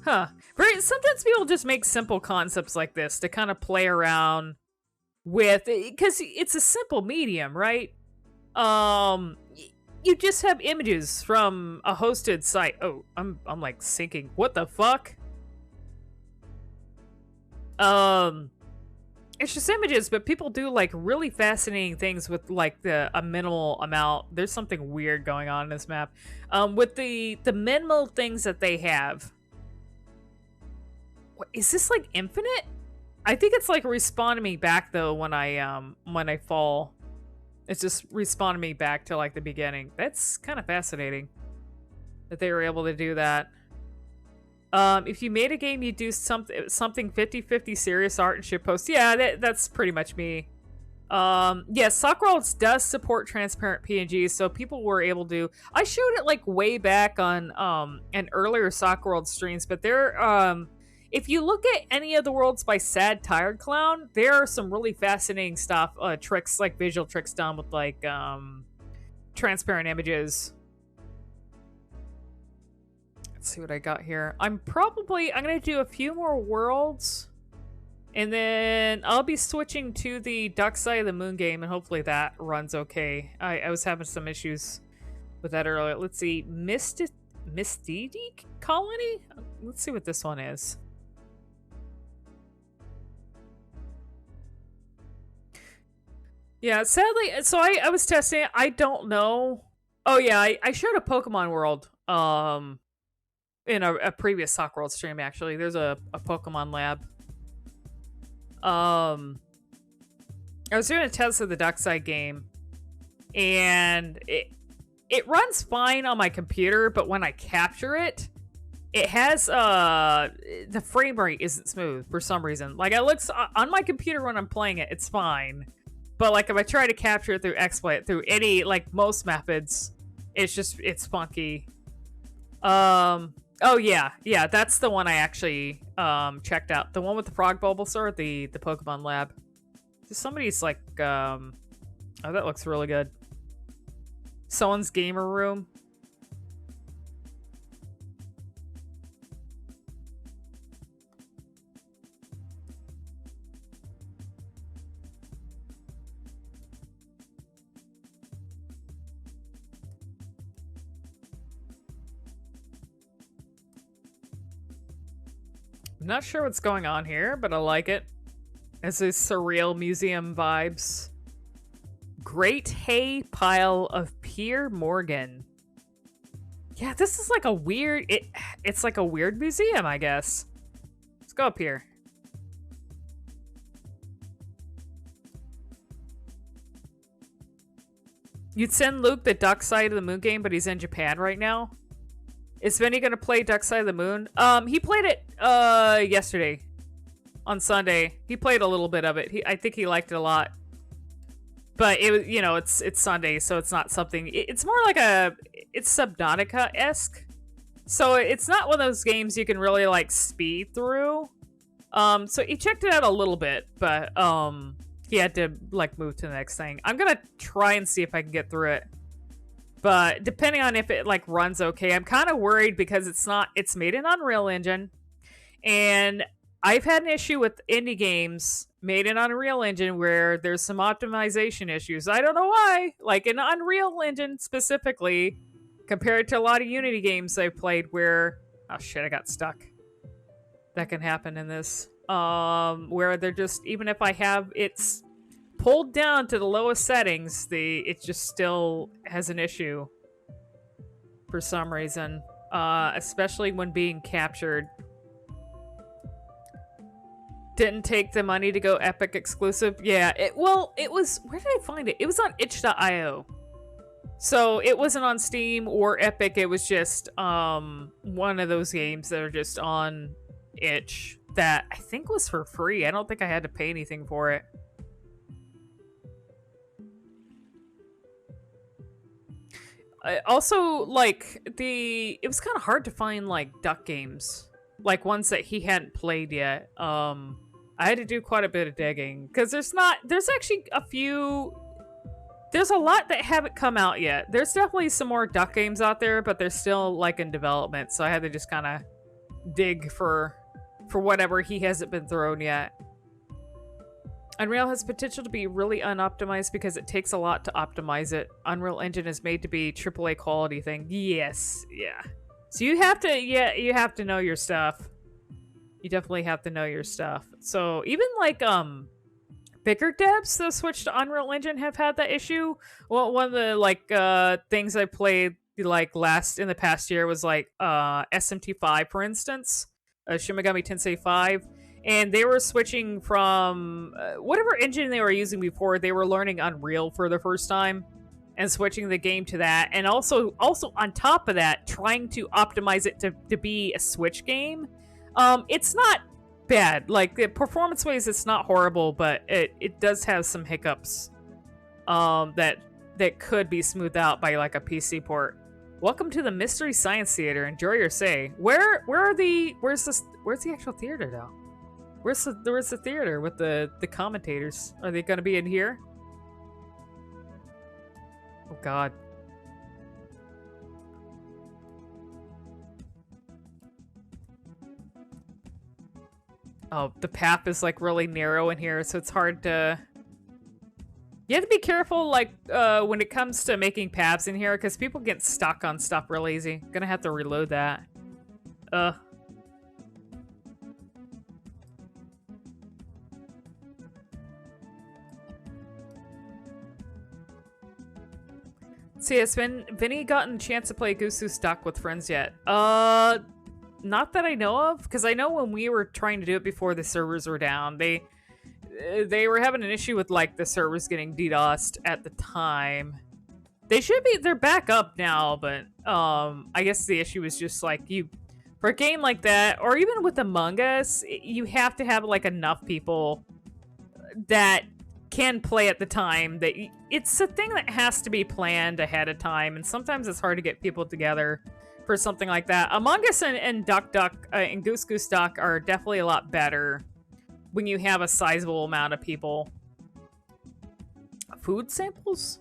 Huh. Sometimes people just make simple concepts like this to kind of play around with, because it's a simple medium, right? You just have images from a hosted site. Oh, I'm like sinking. What the fuck? It's just images, but people do like really fascinating things with like a minimal amount. There's something weird going on in this map. With the minimal things that they have. What, is this like infinite? I think it's like respawning me back though when I fall. It's just respawning me back to like the beginning. That's kind of fascinating that they were able to do that. If you made a game, you do something 50-50 serious art and shitpost. Yeah, that's pretty much me. Yeah, Sok-worlds does support transparent PNGs, so people were able to. I showed it like way back on an earlier Sok-worlds streams, but there, if you look at any of the worlds by Sad Tired Clown, there are some really fascinating stuff, tricks like visual tricks done with like transparent images. Let's see what I got here. I'm gonna do a few more worlds, and then I'll be switching to the Duck Side of the Moon game, and hopefully that runs okay. I was having some issues with that earlier. Let's see, Myscthdi colony. Let's see what this one is. Yeah, sadly, so I was testing it. I don't know. Oh yeah, I showed a Pokemon world. In a previous Sok-world stream, actually. There's a Pokemon lab. I was doing a test of the Duckside game, and it runs fine on my computer, but when I capture it, it has the frame rate isn't smooth for some reason. Like, it looks on my computer when I'm playing it, it's fine, but like if I try to capture it through XSplit, through any like most methods, it's funky. Oh yeah, that's the one I actually checked out. The one with the Frog Bulbasaur, the Pokemon lab. Somebody's like, oh, that looks really good. Someone's gamer room. I'm not sure what's going on here, but I like it. It's a surreal museum vibes. Great hay pile of Pier Morgan. Yeah, this is like a weird... It's like a weird museum, I guess. Let's go up here. You'd send Luke the Duck Side of the Moon game, but he's in Japan right now. Is Vinny gonna play Duck Side of the Moon? He played it yesterday. On Sunday. He played a little bit of it. I think he liked it a lot. But it was, you know, it's Sunday, so it's not something... It's more like it's Subnautica-esque. So it's not one of those games you can really, like, speed through. So he checked it out a little bit, but he had to, like, move to the next thing. I'm gonna try and see if I can get through it. But depending on if it, like, runs okay, I'm kind of worried because it's made in Unreal Engine. And I've had an issue with indie games made in Unreal Engine where there's some optimization issues. I don't know why. Like, in Unreal Engine specifically, compared to a lot of Unity games I've played where... Oh, shit, I got stuck. That can happen in this. Where they're just... Even if I have... It's pulled down to the lowest settings, it just still has an issue. For some reason. Especially when being captured. Didn't take the money to go Epic exclusive. Yeah, it was... Where did I find it? It was on itch.io. So it wasn't on Steam or Epic. It was just one of those games that are just on itch that I think was for free. I don't think I had to pay anything for it. Also, like, it was kind of hard to find, like, duck games. Like, ones that he hadn't played yet. I had to do quite a bit of digging. Because there's actually a few... There's a lot that haven't come out yet. There's definitely some more duck games out there, but they're still, like, in development. So I had to just kind of dig for whatever he hasn't been thrown yet. Unreal has potential to be really unoptimized because it takes a lot to optimize it. Unreal Engine is made to be AAA quality thing. Yes, yeah. So you have to know your stuff. You definitely have to know your stuff. So even like bigger devs that switched to Unreal Engine have had that issue. Well, one of the like things I played like in the past year was like SMT5, for instance, Shin Megami Tensei 5. And they were switching from whatever engine they were using before. They were learning Unreal for the first time and switching the game to that. And also on top of that, trying to optimize it to be a Switch game. It's not bad. Like, performance-wise, it's not horrible, but it does have some hiccups that could be smoothed out by, like, a PC port. Welcome to the Mystery Science Theater. Enjoy your stay. Where's the actual theater now? Where's the theater with the commentators? Are they going to be in here? Oh, God. Oh, the path is, like, really narrow in here, so it's hard to... You have to be careful, like, when it comes to making paths in here, because people get stuck on stuff real easy. Gonna have to reload that. See, has Vinny gotten a chance to play Goose Goose Duck with friends yet? Not that I know of, because I know when we were trying to do it before the servers were down, they were having an issue with, like, the servers getting dDosed at the time. They're back up now, but, I guess the issue is just, like, for a game like that, or even with Among Us, you have to have, like, enough people that can play at the time. That it's a thing that has to be planned ahead of time, and sometimes it's hard to get people together for something like that. Among Us and and Goose Goose Duck are definitely a lot better when you have a sizable amount of people. Food samples?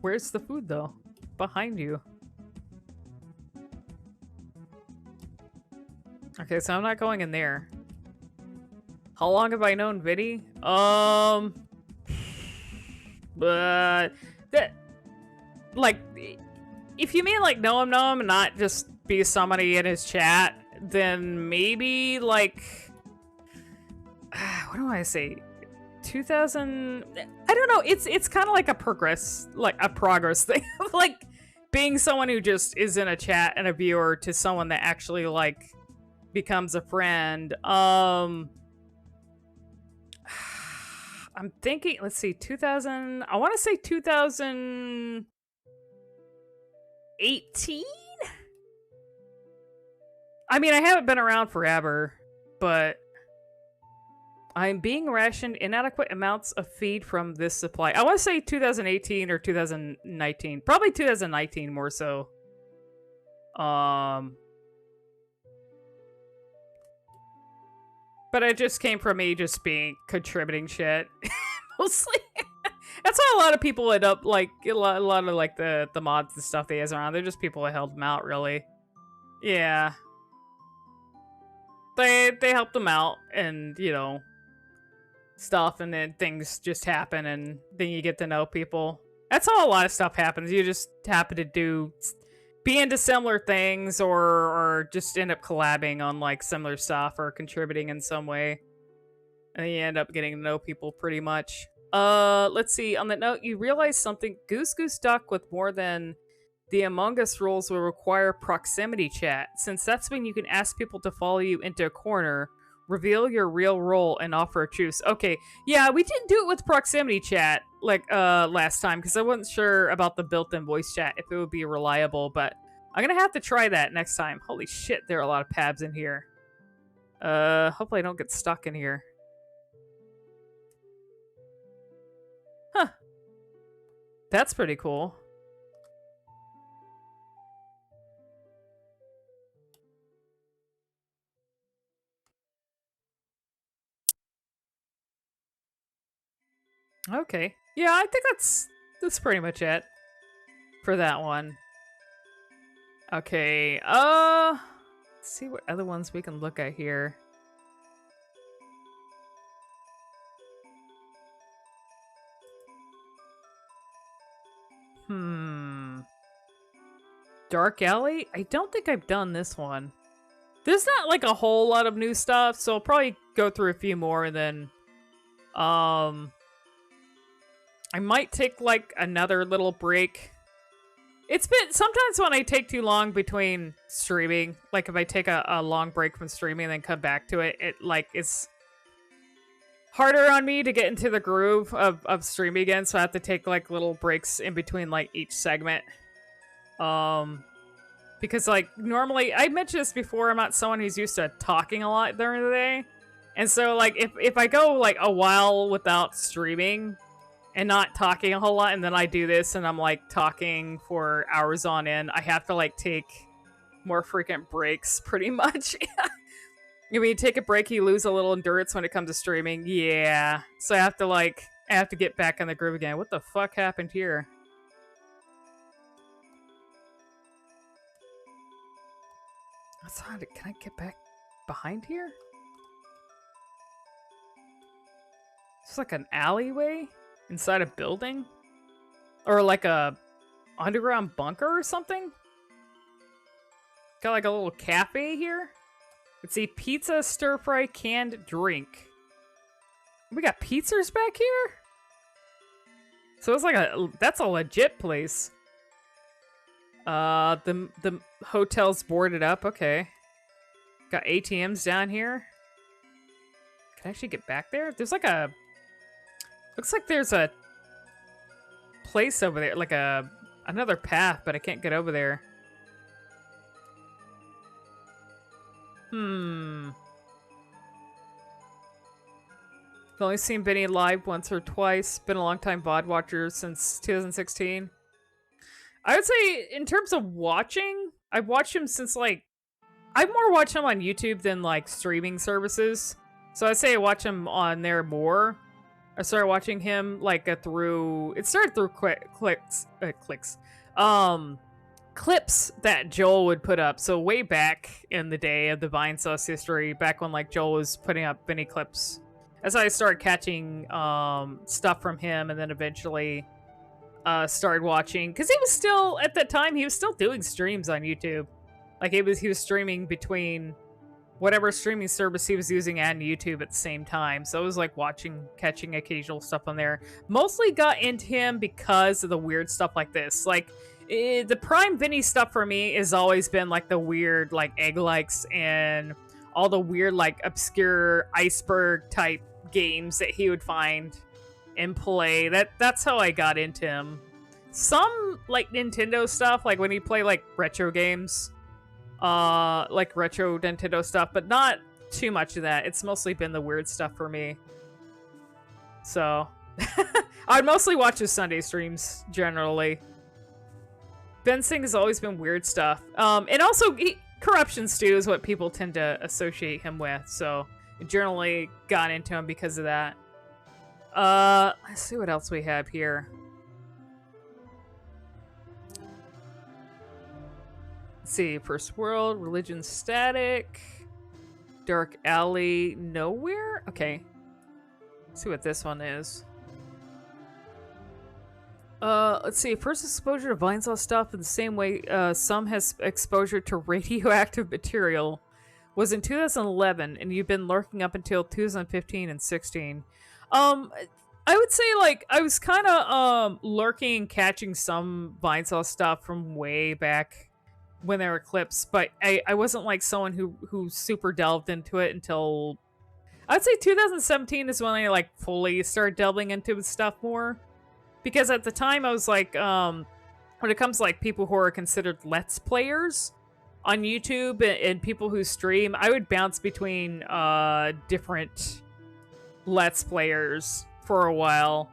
Where's the food, though? Behind you. Okay, so I'm not going in there. How long have I known Viddy? But that, like, if you mean like know him, and not just be somebody in his chat, then maybe like, what do I say? 2000. I don't know. It's kind of like a progress thing, like being someone who just is in a chat and a viewer to someone that actually like becomes a friend. I'm thinking, let's see, 2000, I want to say 2018? I mean, I haven't been around forever, but I'm being rationed inadequate amounts of feed from this supply. I want to say 2018 or 2019. Probably 2019 more so. But it just came from me just being contributing shit. Mostly. That's how a lot of people end up, like, a lot of, like, the mods and stuff they has around. They're just people that helped them out, really. Yeah. They helped them out, and, you know, stuff, and then things just happen, and then you get to know people. That's how a lot of stuff happens. You just happen to be into similar things, or just end up collabing on, like, similar stuff, or contributing in some way. And then you end up getting to know people pretty much. Let's see. On that note, you realize something. Goose Goose Duck with more than the Among Us rules will require proximity chat, since that's when you can ask people to follow you into a corner, Reveal your real role and offer a truce. Okay, yeah, we didn't do it with proximity chat like last time because I wasn't sure about the built-in voice chat if it would be reliable, but I'm gonna have to try that next time. Holy shit, there are a lot of pabs in here. Hopefully I don't get stuck in here. Huh. That's pretty cool. Okay. Yeah, I think that's pretty much it for that one. Okay. Let's see what other ones we can look at here. Dark Alley? I don't think I've done this one. There's not like a whole lot of new stuff, so I'll probably go through a few more and then I might take like another little break. It's been sometimes when I take too long between streaming, like if I take a long break from streaming and then come back to it, it's harder on me to get into the groove of streaming again, so I have to take like little breaks in between like each segment. Because like normally, I mentioned this before, I'm not someone who's used to talking a lot during the day. And so like if I go like a while without streaming and not talking a whole lot, and then I do this and I'm like talking for hours on end, I have to like take more frequent breaks pretty much. When you take a break, you lose a little endurance when it comes to streaming. Yeah. So I have to get back on the groove again. What the fuck happened here? That's odd. Can I get back behind here? It's like an alleyway inside a building? Or like a underground bunker or something? Got like a little cafe here? Let's see, pizza, stir fry, canned drink. We got pizzas back here? So it's like that's a legit place. The hotel's boarded up, okay. Got ATMs down here. Can I actually get back there? There's like a... Looks like there's a place over there, like another path, but I can't get over there. I've only seen Benny live once or twice. Been a long time VOD watcher since 2016. I would say, in terms of watching, I've watched him since, like... I've more watched him on YouTube than, like, streaming services. So I'd say I watch him on there more. I started watching him, like, through... It started through clips that Joel would put up. So way back in the day of the Vine Sauce history, back when, like, Joel was putting up Benny clips. As I started catching stuff from him, and then eventually... started watching, because he was still, at that time, he was still doing streams on YouTube. Like, he was streaming between whatever streaming service he was using and YouTube at the same time. So it was like catching occasional stuff on there. Mostly got into him because of the weird stuff like this. Like, the prime Vinny stuff for me has always been like the weird, like, egg likes and all the weird, like, obscure iceberg type games that he would find and play. That's how I got into him. Some like Nintendo stuff, like when he played like retro games, like retro Nintendo stuff, but not too much of that. It's mostly been the weird stuff for me. So I'd mostly watch his Sunday streams generally. Ben Singh has always been weird stuff. And also corruption stew is what people tend to associate him with. So I generally got into him because of that. Let's see what else we have here. Let's see, First World, Religion Static, Dark Alley, Nowhere? Okay. Let's see what this one is. Let's see, first exposure to Vinesaw stuff in the same way some has exposure to radioactive material was in 2011, and you've been lurking up until 2015 and 16. I would say, like, I was kind of, lurking and catching some Vinesaw stuff from way back when there were clips, but I wasn't, like, someone who super delved into it until I'd say 2017 is when I like fully started delving into stuff more. Because at the time I was like, when it comes to like people who are considered Let's Players on YouTube and people who stream, I would bounce between different Let's Players for a while.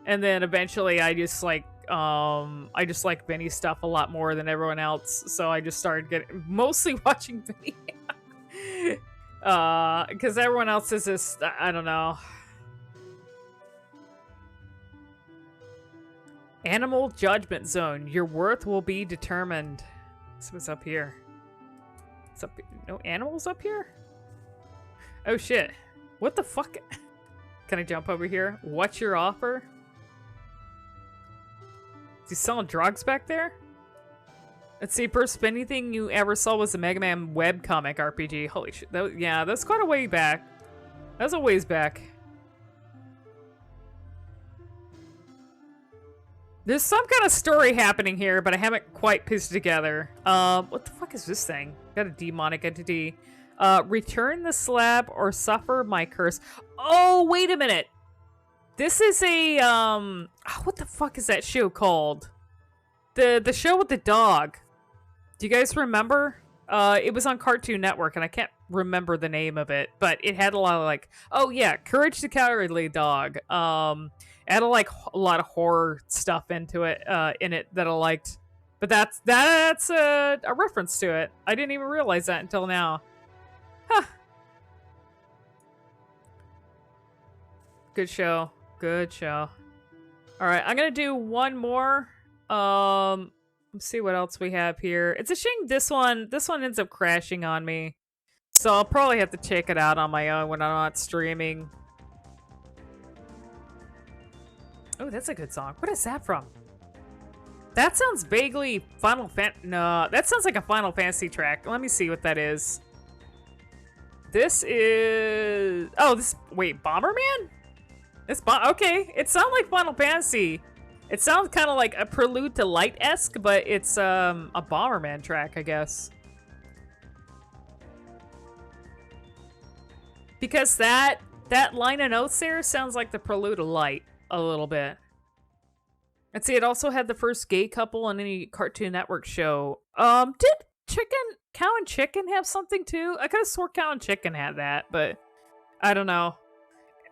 And then eventually I just like Vinny's stuff a lot more than everyone else. So I just started mostly watching Vinny. Because everyone else is just, I don't know. Animal Judgment Zone. Your worth will be determined. So what's up here? What's up? No animals up here? Oh shit. What the fuck? Can I jump over here? What's your offer? Is he selling drugs back there? Let's see, first anything you ever saw was a Mega Man webcomic RPG. Holy shit. Yeah, that's quite a way back. That's a ways back. There's some kind of story happening here, but I haven't quite pieced it together. What the fuck is this thing? Got a demonic entity. Return the slab or suffer my curse. Oh, wait a minute. This is a, what the fuck is that show called? The show with the dog. Do you guys remember? It was on Cartoon Network, and I can't remember the name of it, but it had a lot of like, oh yeah, Courage the Cowardly Dog. It had a lot of horror stuff into it, in it that I liked. But that's a reference to it. I didn't even realize that until now. Huh. Good show. Good show. Alright, I'm gonna do one more. Let's see what else we have here. It's a shame this one ends up crashing on me. So I'll probably have to check it out on my own when I'm not streaming. Oh, that's a good song. What is that from? That sounds vaguely Final Fantasy. No, that sounds like a Final Fantasy track. Let me see what that is. This is... Oh, this... Wait, Bomberman? It's okay, it sounds like Final Fantasy. It sounds kind of like a Prelude to Light-esque, but it's a Bomberman track, I guess. Because that line of notes there sounds like the Prelude to Light a little bit. And see, it also had the first gay couple on any Cartoon Network show. Did Cow and Chicken have something too? I could have swore Cow and Chicken had that, but I don't know.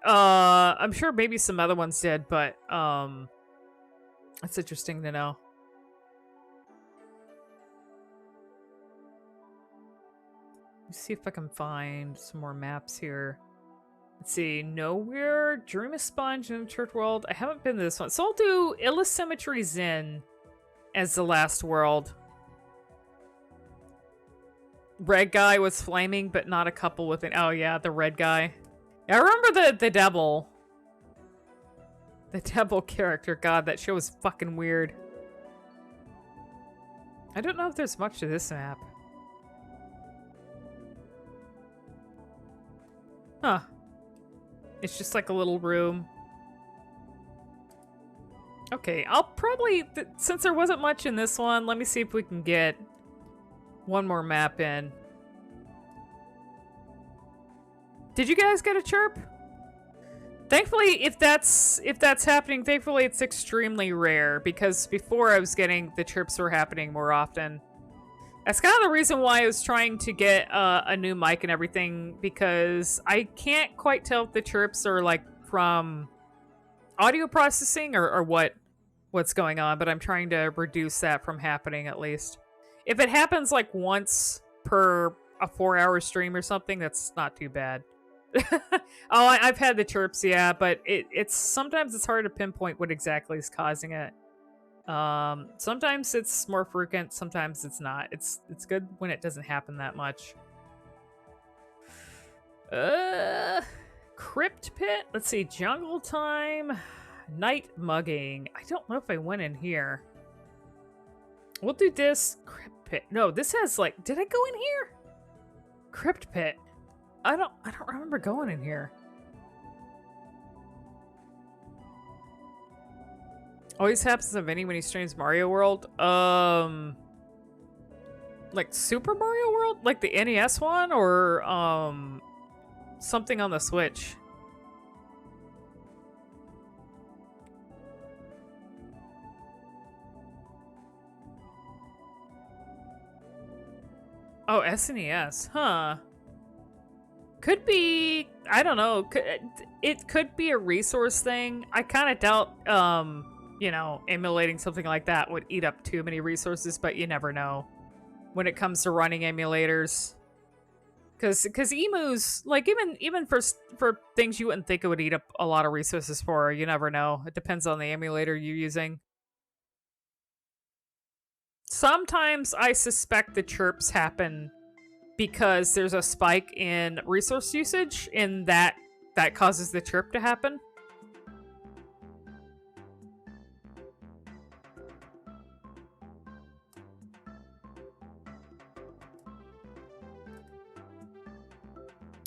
I'm sure maybe some other ones did, but that's interesting to know. Let's see if I can find some more maps here. Let's see, Nowhere, Dream of Sponge, and Church World. I haven't been to this one, so I'll do Ilusymmetry Zen as the last world. Red guy was flaming, but not a couple with it. Oh yeah, the red guy. I remember the devil. The devil character. God, that show was fucking weird. I don't know if there's much to this map. Huh. It's just like a little room. Okay, I'll probably... since there wasn't much in this one, let me see if we can get one more map in. Did you guys get a chirp? Thankfully, if that's happening, thankfully it's extremely rare, because before I was getting the chirps were happening more often. That's kind of the reason why I was trying to get a new mic and everything, because I can't quite tell if the chirps are like from audio processing or what's going on, but I'm trying to reduce that from happening at least. If it happens like once per a 4-hour stream or something, that's not too bad. Oh, I've had the chirps, yeah, but it's sometimes it's hard to pinpoint what exactly is causing it. Sometimes it's more frequent, sometimes it's not. It's good when it doesn't happen that much. Crypt Pit? Let's see, Jungle Time, Night Mugging. I don't know if I went in here. We'll do this. Crypt Pit. No, this has like, did I go in here? Crypt Pit. I don't remember going in here. Always happens to Vinny when he streams Mario World. Like Super Mario World? Like the NES one? Or, something on the Switch. Oh, SNES, huh? Could be, I don't know, it could be a resource thing. I kind of doubt, you know, emulating something like that would eat up too many resources, but you never know when it comes to running emulators. Because emus, like, even for things you wouldn't think it would eat up a lot of resources for, you never know. It depends on the emulator you're using. Sometimes I suspect the chirps happen because there's a spike in resource usage, and that causes the chirp to happen.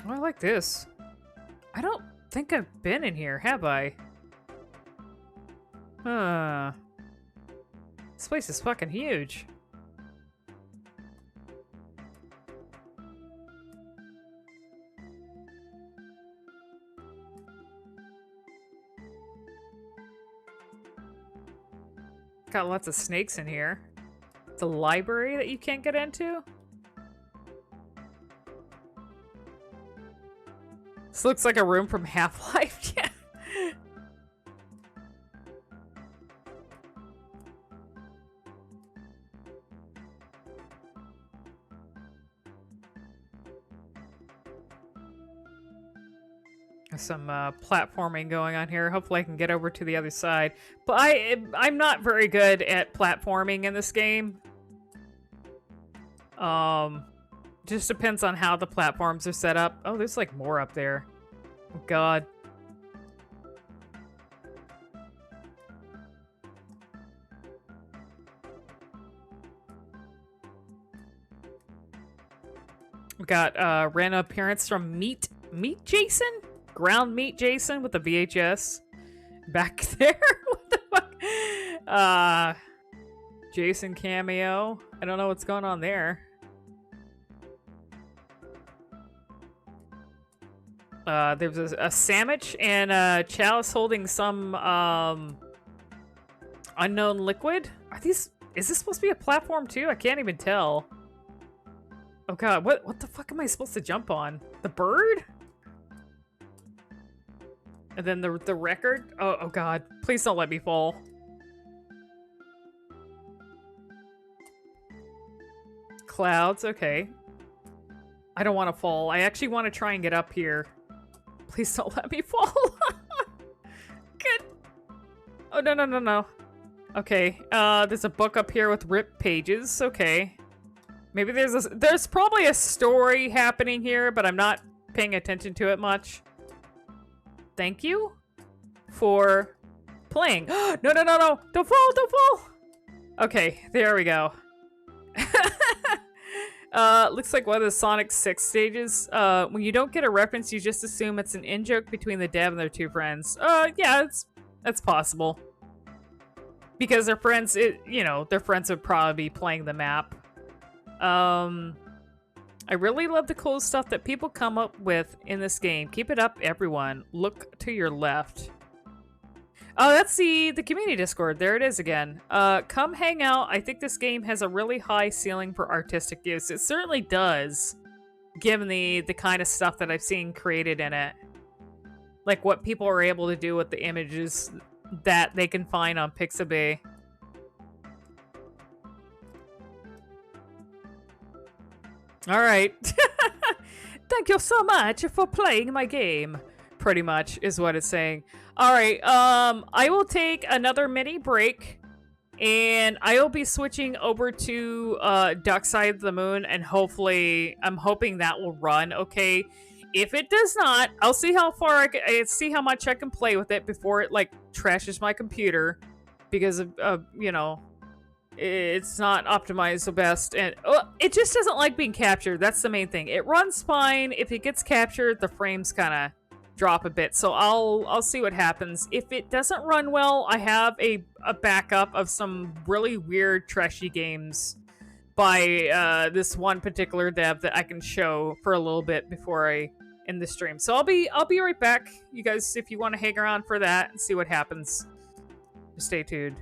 Oh, I like this. I don't think I've been in here, have I? This place is fucking huge. Got lots of snakes in here. The library that you can't get into? This looks like a room from Half-Life. Yeah. There's some platforming going on here. Hopefully I can get over to the other side. But I'm not very good at platforming in this game. Just depends on how the platforms are set up. Oh, there's like more up there. Oh, God. We got random appearance from Meat Jason? Ground Meat Jason with the VHS. Back there? What the fuck? Jason cameo. I don't know what's going on there. There's a sandwich and a chalice holding some unknown liquid. Is this supposed to be a platform too? I can't even tell. Oh God, what the fuck am I supposed to jump on? The bird? And then the record? Oh God, please don't let me fall. Clouds, okay. I don't want to fall. I actually want to try and get up here. Please don't let me fall. Good. Oh, no. Okay, there's a book up here with ripped pages. Okay. Maybe there's probably a story happening here, but I'm not paying attention to it much. Thank you for playing. No. Don't fall. Okay, there we go. Looks like one of the Sonic 6 stages. When you don't get a reference, you just assume it's an in-joke between the dev and their two friends. Yeah, that's possible. Because their friends, their friends would probably be playing the map. I really love the cool stuff that people come up with in this game. Keep it up, everyone. Look to your left. Oh, that's the community Discord. There it is again. Come hang out. I think this game has a really high ceiling for artistic use. It certainly does, given the kind of stuff that I've seen created in it. Like what people are able to do with the images that they can find on Pixabay. Alright. Thank you so much for playing my game. Pretty much is what it's saying. Alright, I will take another mini break. And I will be switching over to Duck Side of the Moon. And hopefully, I'm hoping that will run okay. If it does not, I'll see how far I can, see how much I can play with it before it, like, trashes my computer. Because of it's not optimized the best, and it just doesn't like being captured. That's the main thing. It runs fine. If it gets captured, the frames kind of drop a bit. So I'll see what happens. If it doesn't run well, I have a backup of some really weird, trashy games by this one particular dev that I can show for a little bit before I in the stream. So I'll be right back, you guys, if you want to hang around for that and see what happens. Just stay tuned.